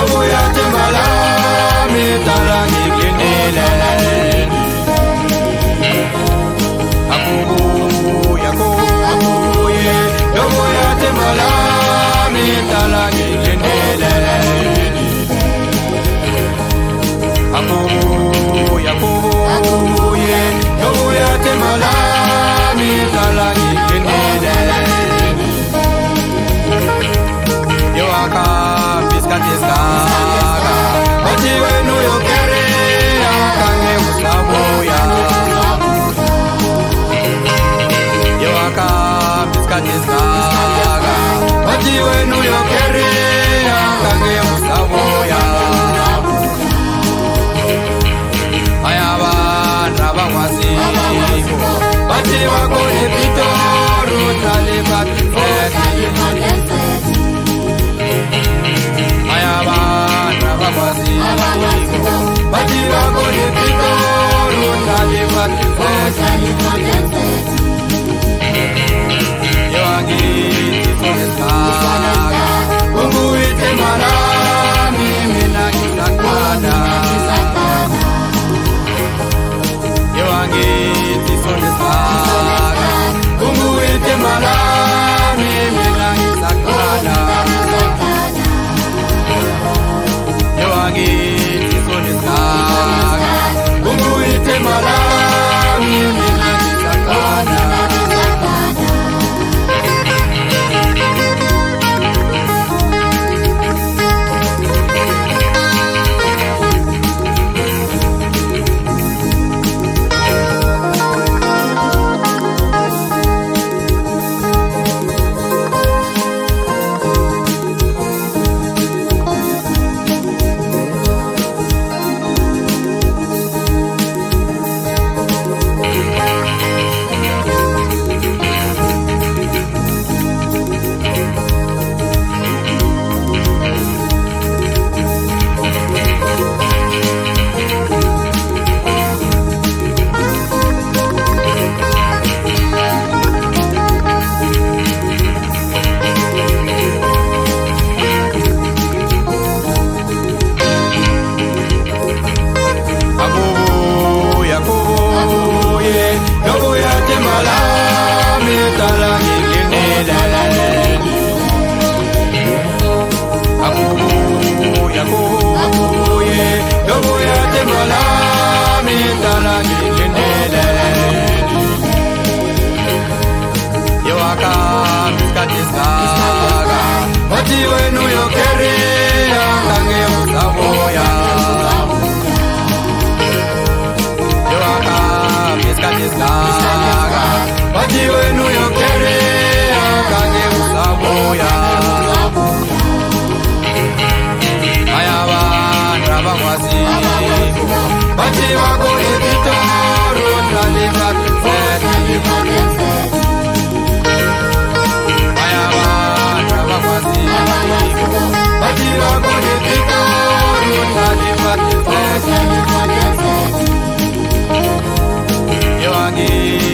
Buya thembalami talangi genele Buya Buya thembalami talangi genele Buya Buya thembalami talangi genele Yo aka piska Bati wenu yo kere akange usabuya Yo aka piska Bati wenu yo kere akange usabuya Ayaba raba wasibu Bati wako epitoru talibat Bati wako epitoru talibat Yo angiti sonesaga Mungu thembalami mina kisakada Yo angiti sonesaga Mungu thembalami mina kisakada Yo angiti sonesaga Mungu thembalami mina kisakada Buya thembalami talangi genele Buya thembalami talangi genele Yo aka piska Bati wenu yo kere akange usabuya Yo aka piska Bati wenu yo kere akange usabuya Ayaba raba wasibu Bati wako epitoru talibat Ayaba raba wasibu Bati wako epitoru talibat Yo angiti